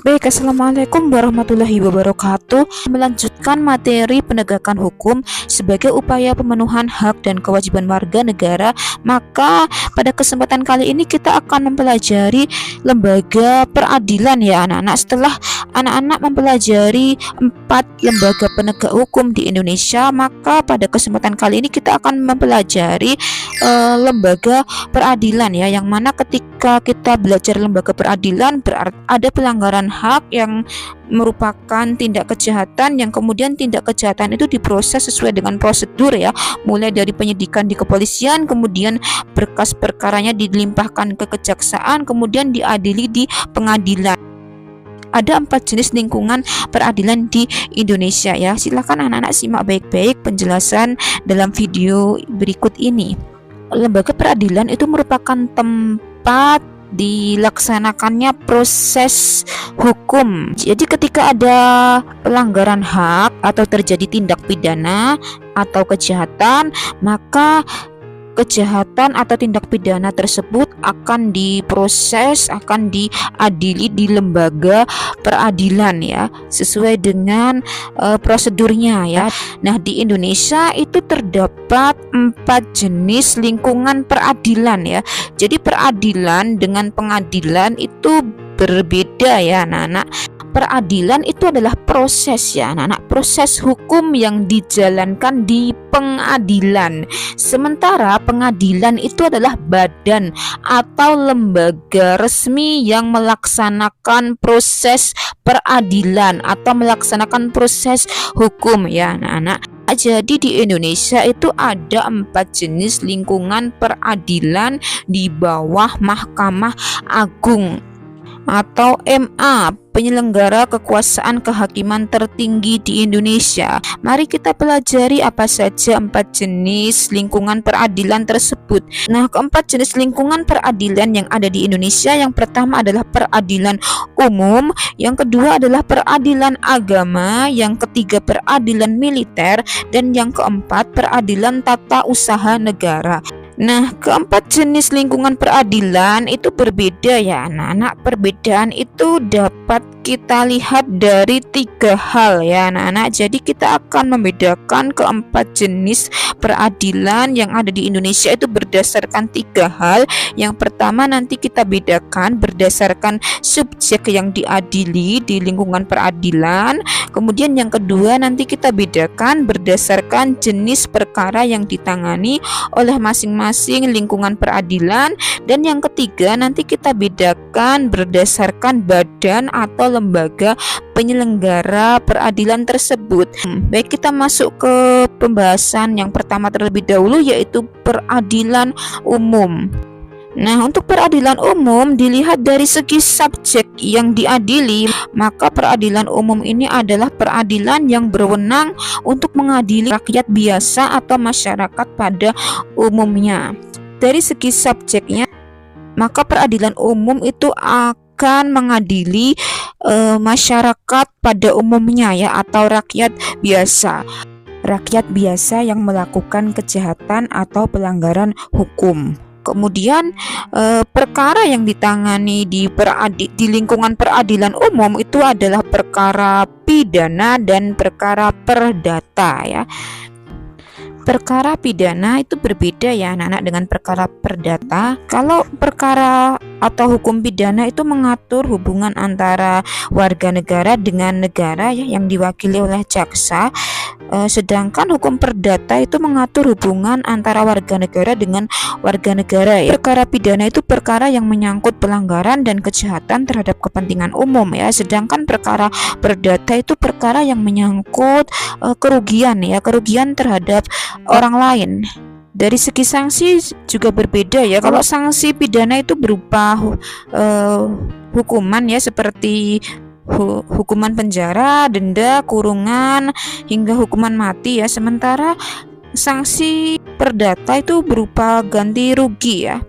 Baik, assalamualaikum warahmatullahi wabarakatuh. Melanjutkan materi penegakan hukum sebagai upaya pemenuhan hak dan kewajiban warga negara, maka pada kesempatan kali ini kita akan mempelajari lembaga peradilan ya anak-anak. Setelah anak-anak mempelajari 4 lembaga penegak hukum di Indonesia, maka pada kesempatan kali ini kita akan mempelajari lembaga peradilan ya, yang mana ketika kita belajar lembaga peradilan berarti ada pelanggaran hak yang merupakan tindak kejahatan, yang kemudian tindak kejahatan itu diproses sesuai dengan prosedur ya, mulai dari penyidikan di kepolisian, kemudian berkas perkaranya dilimpahkan ke kejaksaan, kemudian diadili di pengadilan. Ada 4 jenis lingkungan peradilan di Indonesia ya. Silakan anak-anak simak baik-baik penjelasan dalam video berikut ini. Lembaga peradilan itu merupakan tempat dilaksanakannya proses hukum. Jadi ketika ada pelanggaran hak atau terjadi tindak pidana atau kejahatan, maka kejahatan atau tindak pidana tersebut akan diproses, akan diadili di lembaga peradilan ya, sesuai dengan prosedurnya ya. Nah, di Indonesia itu terdapat 4 jenis lingkungan peradilan ya. Jadi peradilan dengan pengadilan itu berbeda ya anak-anak. Peradilan itu adalah proses ya anak-anak, proses hukum yang dijalankan di pengadilan. Sementara pengadilan itu adalah badan atau lembaga resmi yang melaksanakan proses peradilan atau melaksanakan proses hukum ya anak-anak. Jadi di Indonesia itu ada 4 jenis lingkungan peradilan di bawah Mahkamah Agung atau MA, penyelenggara kekuasaan kehakiman tertinggi di Indonesia. Mari kita pelajari apa saja 4 jenis lingkungan peradilan tersebut. Nah, keempat jenis lingkungan peradilan yang ada di Indonesia, yang pertama adalah peradilan umum, yang kedua adalah peradilan agama, yang ketiga peradilan militer, dan yang keempat peradilan tata usaha negara. Nah, keempat jenis lingkungan peradilan itu berbeda ya anak-anak. Perbedaan itu dapat kita lihat dari 3 hal ya anak-anak. Jadi kita akan membedakan keempat jenis peradilan yang ada di Indonesia itu berdasarkan 3 hal. Yang pertama nanti kita bedakan berdasarkan subjek yang diadili di lingkungan peradilan. Kemudian yang kedua nanti kita bedakan berdasarkan jenis perkara yang ditangani oleh masing-masing lingkungan peradilan, dan yang ketiga nanti kita bedakan berdasarkan badan atau lembaga penyelenggara peradilan tersebut. Baik, kita masuk ke pembahasan yang pertama terlebih dahulu, yaitu peradilan umum. Nah, untuk peradilan umum dilihat dari segi subjek yang diadili, maka peradilan umum ini adalah peradilan yang berwenang untuk mengadili rakyat biasa atau masyarakat pada umumnya. Dari segi subjeknya, maka peradilan umum itu akan mengadili masyarakat pada umumnya ya, atau rakyat biasa. Rakyat biasa yang melakukan kejahatan atau pelanggaran hukum. Kemudian perkara yang ditangani di lingkungan peradilan umum itu adalah perkara pidana dan perkara perdata ya. Perkara pidana itu berbeda ya anak-anak dengan perkara perdata. Kalau perkara atau hukum pidana itu mengatur hubungan antara warga negara dengan negara ya, yang diwakili oleh jaksa. Sedangkan hukum perdata itu mengatur hubungan antara warga negara dengan warga negara ya. Perkara pidana itu perkara yang menyangkut pelanggaran dan kejahatan terhadap kepentingan umum ya. Sedangkan perkara perdata itu perkara yang menyangkut kerugian ya, kerugian terhadap orang lain. Dari segi sanksi juga berbeda ya. Kalau sanksi pidana itu berupa hukuman ya, seperti hukuman penjara, denda, kurungan, hingga hukuman mati ya. Sementara sanksi perdata itu berupa ganti rugi ya.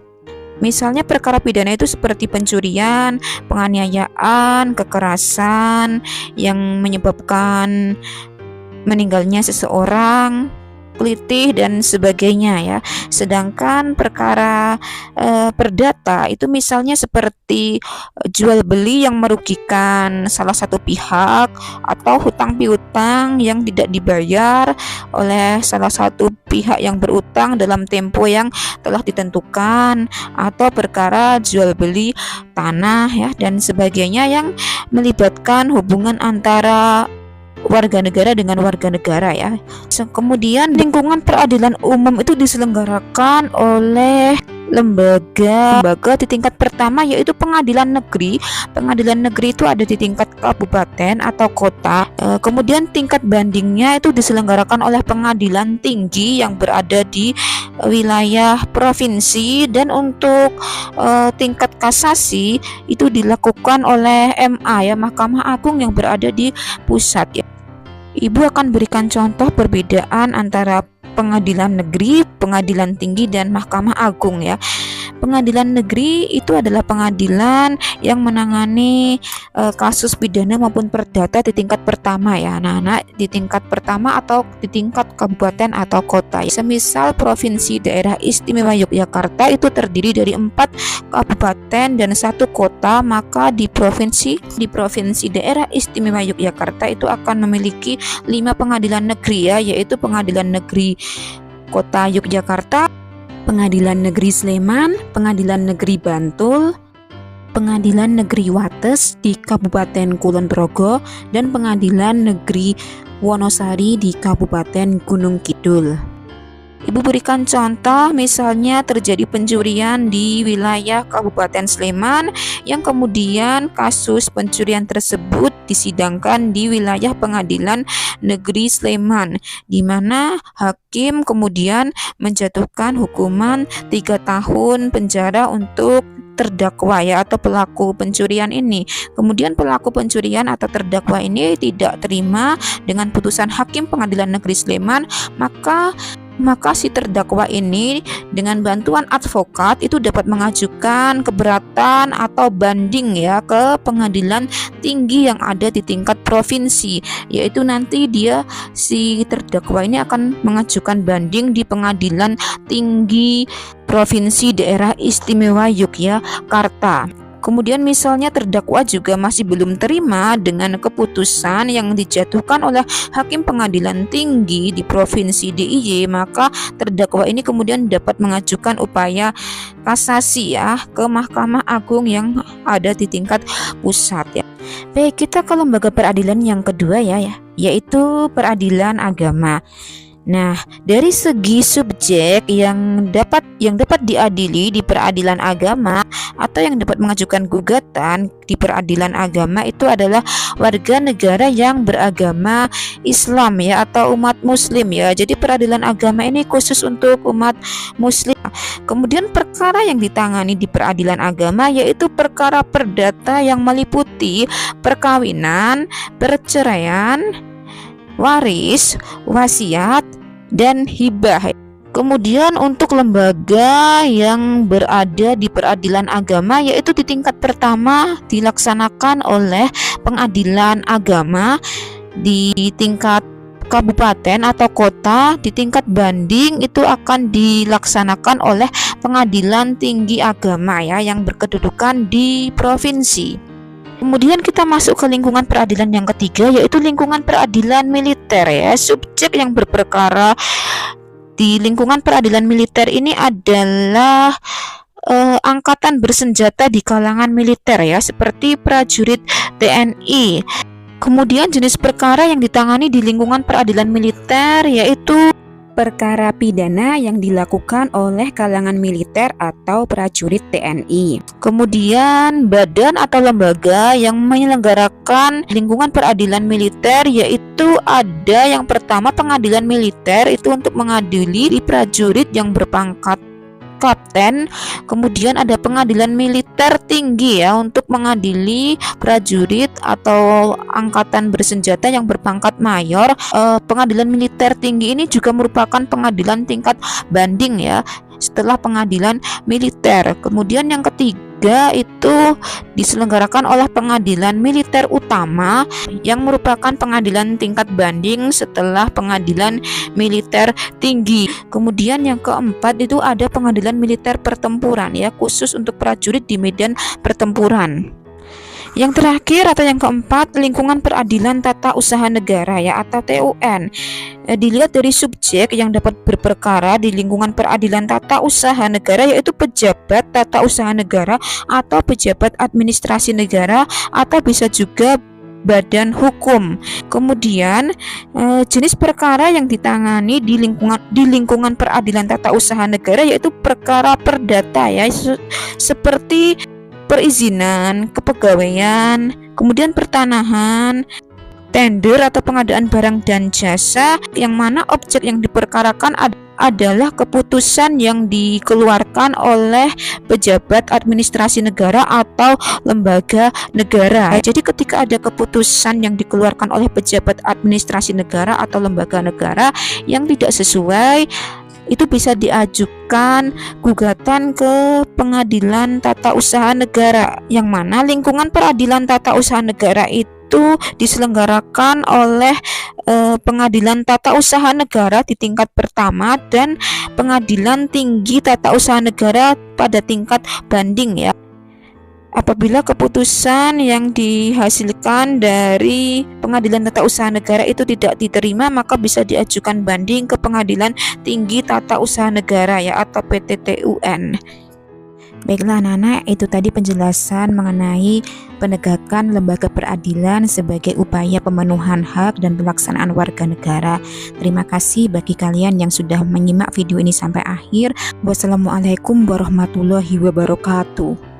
Misalnya perkara pidana itu seperti pencurian, penganiayaan, kekerasan yang menyebabkan meninggalnya seseorang, kelitih dan sebagainya ya. Sedangkan perkara perdata itu misalnya seperti jual beli yang merugikan salah satu pihak, atau hutang piutang yang tidak dibayar oleh salah satu pihak yang berutang dalam tempo yang telah ditentukan, atau perkara jual beli tanah ya dan sebagainya yang melibatkan hubungan antara warga negara dengan warga negara ya. Kemudian lingkungan peradilan umum itu diselenggarakan oleh lembaga di tingkat pertama, yaitu pengadilan negeri. Pengadilan negeri itu ada di tingkat kabupaten atau kota. Kemudian tingkat bandingnya itu diselenggarakan oleh pengadilan tinggi yang berada di wilayah provinsi, dan untuk tingkat kasasi itu dilakukan oleh MA ya, Mahkamah Agung yang berada di pusat ya. Ibu akan berikan contoh perbedaan antara pengadilan negeri, pengadilan tinggi, dan Mahkamah Agung ya. Pengadilan negeri itu adalah pengadilan yang menangani kasus pidana maupun perdata di tingkat pertama ya anak-anak, di tingkat pertama atau di tingkat kabupaten atau kota. Semisal Provinsi Daerah Istimewa Yogyakarta itu terdiri dari 4 kabupaten dan 1 kota, maka di Provinsi Daerah Istimewa Yogyakarta itu akan memiliki 5 pengadilan negeri ya, yaitu Pengadilan Negeri Kota Yogyakarta, Pengadilan Negeri Sleman, Pengadilan Negeri Bantul, Pengadilan Negeri Wates di Kabupaten Kulon Progo, dan Pengadilan Negeri Wonosari di Kabupaten Gunung Kidul. Ibu berikan contoh, misalnya terjadi pencurian di wilayah Kabupaten Sleman, yang kemudian kasus pencurian tersebut disidangkan di wilayah Pengadilan Negeri Sleman, di mana hakim kemudian menjatuhkan hukuman 3 tahun penjara untuk terdakwa ya, atau pelaku pencurian ini. Kemudian pelaku pencurian atau terdakwa ini tidak terima dengan putusan hakim Pengadilan Negeri Sleman, maka si terdakwa ini dengan bantuan advokat itu dapat mengajukan keberatan atau banding ya ke pengadilan tinggi yang ada di tingkat provinsi, yaitu nanti si terdakwa ini akan mengajukan banding di Pengadilan Tinggi Provinsi Daerah Istimewa Yogyakarta. Kemudian misalnya terdakwa juga masih belum terima dengan keputusan yang dijatuhkan oleh hakim pengadilan tinggi di provinsi DIY, maka terdakwa ini kemudian dapat mengajukan upaya kasasi ya ke Mahkamah Agung yang ada di tingkat pusat ya. Baik, kita ke lembaga peradilan yang kedua ya, yaitu peradilan agama. Nah, dari segi subjek yang dapat diadili di peradilan agama atau yang dapat mengajukan gugatan di peradilan agama itu adalah warga negara yang beragama Islam ya, atau umat muslim ya. Jadi peradilan agama ini khusus untuk umat muslim. Kemudian perkara yang ditangani di peradilan agama yaitu perkara perdata yang meliputi perkawinan, perceraian, waris, wasiat, dan hibah. Kemudian untuk lembaga yang berada di peradilan agama yaitu di tingkat pertama dilaksanakan oleh pengadilan agama, di tingkat kabupaten atau kota, di tingkat banding itu akan dilaksanakan oleh Pengadilan Tinggi Agama ya, yang berkedudukan di provinsi. Kemudian kita masuk ke lingkungan peradilan yang ketiga, yaitu lingkungan peradilan militer ya. Subjek yang berperkara di lingkungan peradilan militer ini adalah angkatan bersenjata di kalangan militer ya, seperti prajurit TNI. Kemudian jenis perkara yang ditangani di lingkungan peradilan militer yaitu perkara pidana yang dilakukan oleh kalangan militer atau prajurit TNI. Kemudian badan atau lembaga yang menyelenggarakan lingkungan peradilan militer yaitu ada yang pertama pengadilan militer, itu untuk mengadili prajurit yang berpangkat kapten. Kemudian ada pengadilan militer tinggi ya, untuk mengadili prajurit atau angkatan bersenjata yang berpangkat mayor. Pengadilan militer tinggi ini juga merupakan pengadilan tingkat banding ya, setelah pengadilan militer. Kemudian yang ketiga ketiga itu diselenggarakan oleh pengadilan militer utama yang merupakan pengadilan tingkat banding setelah pengadilan militer tinggi. Kemudian yang keempat itu ada pengadilan militer pertempuran ya, khusus untuk prajurit di medan pertempuran. Yang terakhir atau yang keempat, lingkungan peradilan tata usaha negara ya, atau TUN. Dilihat dari subjek yang dapat berperkara di lingkungan peradilan tata usaha negara, yaitu pejabat tata usaha negara atau pejabat administrasi negara, atau bisa juga badan hukum. Kemudian jenis perkara yang ditangani di lingkungan peradilan tata usaha negara yaitu perkara perdata ya, seperti perizinan, kepegawaian, kemudian pertanahan, tender atau pengadaan barang dan jasa, yang mana objek yang diperkarakan adalah keputusan yang dikeluarkan oleh pejabat administrasi negara atau lembaga negara. Jadi ketika ada keputusan yang dikeluarkan oleh pejabat administrasi negara atau lembaga negara yang tidak sesuai, itu bisa diajukan gugatan ke pengadilan tata usaha negara, yang mana lingkungan peradilan tata usaha negara itu diselenggarakan oleh pengadilan tata usaha negara di tingkat pertama dan pengadilan tinggi tata usaha negara pada tingkat banding ya. Apabila keputusan yang dihasilkan dari pengadilan tata usaha negara itu tidak diterima, maka bisa diajukan banding ke pengadilan tinggi tata usaha negara ya, atau PTTUN. Baiklah anak-anak, itu tadi penjelasan mengenai penegakan lembaga peradilan sebagai upaya pemenuhan hak dan pelaksanaan warga negara. Terima kasih bagi kalian yang sudah menyimak video ini sampai akhir. Wassalamualaikum warahmatullahi wabarakatuh.